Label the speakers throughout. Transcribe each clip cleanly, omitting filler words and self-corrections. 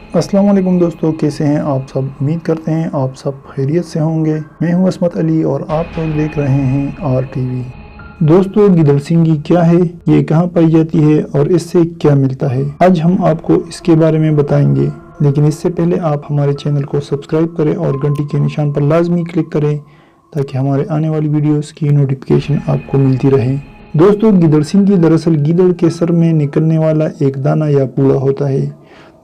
Speaker 1: अस्सलाम वालेकुम दोस्तों, कैसे हैं आप सब। उम्मीद करते हैं आप सब खैरियत से होंगे। मैं हूं असमत अली और आप लोग देख रहे हैं RTV। दोस्तों, गिदड़सिंगी क्या है, ये कहां पाई जाती है और इससे क्या मिलता है, आज हम आपको इसके बारे में बताएंगे। लेकिन इससे पहले आप हमारे चैनल को सब्सक्राइब करें और घंटी के निशान पर लाजमी क्लिक करें ताकि हमारे आने वाली वीडियोस की नोटिफिकेशन आपको मिलती रहे। दोस्तों, गिदड़सिंगी दरअसल गीदड़ के सर में निकलने वाला एक दाना या पूड़ा होता है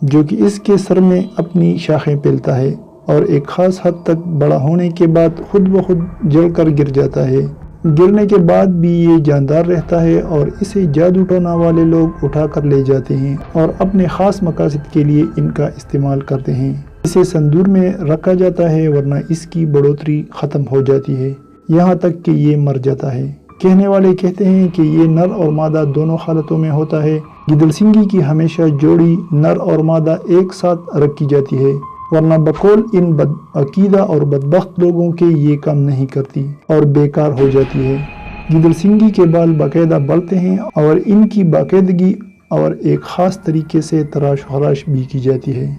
Speaker 1: जो कि इसके सर में अपनी शाखें फैलता है और एक ख़ास हद तक बड़ा होने के बाद खुद ब खुद जलकर गिर जाता है। गिरने के बाद भी ये जानदार रहता है और इसे जादू टोना वाले लोग उठा कर ले जाते हैं और अपने ख़ास मकासद के लिए इनका इस्तेमाल करते हैं। इसे संदूर में रखा जाता है वरना इसकी बढ़ोतरी ख़त्म हो जाती है, यहाँ तक कि ये मर जाता है। कहने वाले कहते हैं कि ये नर और मादा दोनों हालतों में होता है। गिदड़सिंगी की हमेशा जोड़ी नर और मादा एक साथ रखी जाती है, वरना बकौल इन बदअकीदा और बदबख्त लोगों के ये काम नहीं करती और बेकार हो जाती है। गिदड़सिंगी के बाल बाकायदा बढ़ते हैं और इनकी बाकायदगी और एक ख़ास तरीके से तराश खराश भी की जाती है।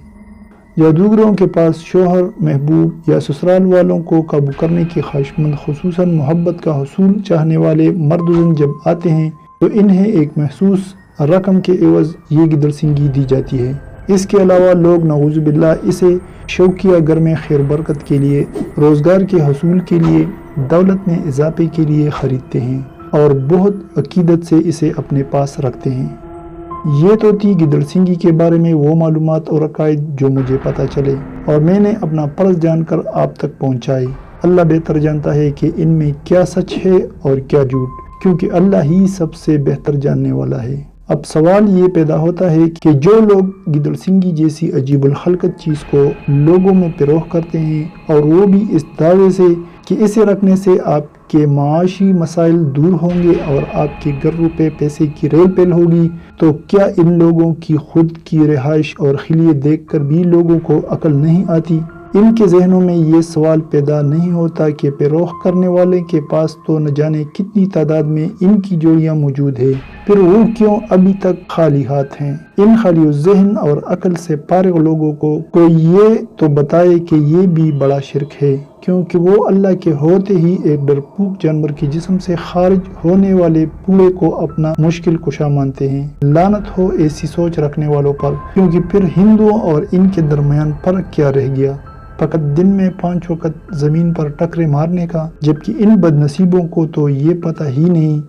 Speaker 1: जादूगरों के पास शोहर, महबूब या ससुराल वालों को काबू करने की ख्वाहिशमंद, खुसूसन मोहब्बत का हुसूल चाहने वाले मर्द जब आते हैं तो इन्हें एक महसूस रकम के एवज ये गिदड़सिंगी दी जाती है। इसके अलावा लोग नऊज़ुबिल्लाह इसे शौकिया घर में खैर बरकत के लिए, रोज़गार के हसूल के लिए, दौलत में इजाफे के लिए ख़रीदते हैं और बहुत अकीदत से इसे अपने पास रखते हैं। ये तो थी गिदड़सिंगी के बारे में वो मालूमात और अकायद जो मुझे पता चले और मैंने अपना फ़र्ज़ जानकर आप तक पहुँचाई। अल्लाह बेहतर जानता है कि इनमें क्या सच है और क्या झूठ, क्योंकि अल्लाह ही सबसे बेहतर जानने वाला है। अब सवाल ये पैदा होता है कि जो लोग गिदड़सिंगी जैसी अजीबुल खलकत चीज़ को लोगों में पिरोह करते हैं और वो भी इस दावे से कि इसे रखने से आपके माशी मसाइल दूर होंगे और आपके घर रुपए पैसे की रेल पेल होगी, तो क्या इन लोगों की खुद की रिहाइश और खिलियत देखकर भी लोगों को अकल नहीं आती? इनके जहनों में ये सवाल पैदा नहीं होता कि पिरोह करने वाले के पास तो न जाने कितनी तादाद में इनकी जोड़ियां मौजूद है, फिर वो क्यों अभी तक खाली हाथ हैं? इन खाली ज़हन और अकल से फारिग लोगों को कोई ये तो बताए कि ये भी बड़ा शिरक है, क्योंकि वो अल्लाह के होते ही एक डरपोक जानवर के जिस्म से खारिज होने वाले पूरे को अपना मुश्किल कुशा मानते हैं। लानत हो ऐसी सोच रखने वालों पर, क्योंकि फिर हिंदुओं और इनके दरमियान फर्क क्या रह गया? फकत दिन में 5 वक्त ज़मीन पर टकरे मारने का। जबकि इन बदनसीबों को तो ये पता ही नहीं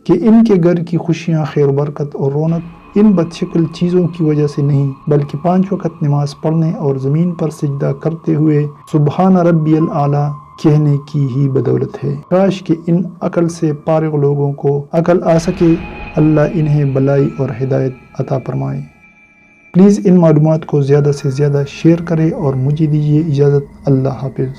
Speaker 1: कि इनके घर की खुशियाँ, खैर बरकत और रौनक इन बदशक्ल चीज़ों की वजह से नहीं, बल्कि 5 वक्त नमाज पढ़ने और ज़मीन पर सिजदा करते हुए सुबहान रब्बियल आला कहने की ही बदौलत है। काश कि इन अकल से फारिग लोगों को अकल आ सके। अल्लाह इन्हें भलाई और हिदायत अता फरमाए। प्लीज़ इन मालूमात को ज़्यादा से ज़्यादा शेयर करें और मुझे दीजिए इजाज़त। अल्लाह हाफिज़।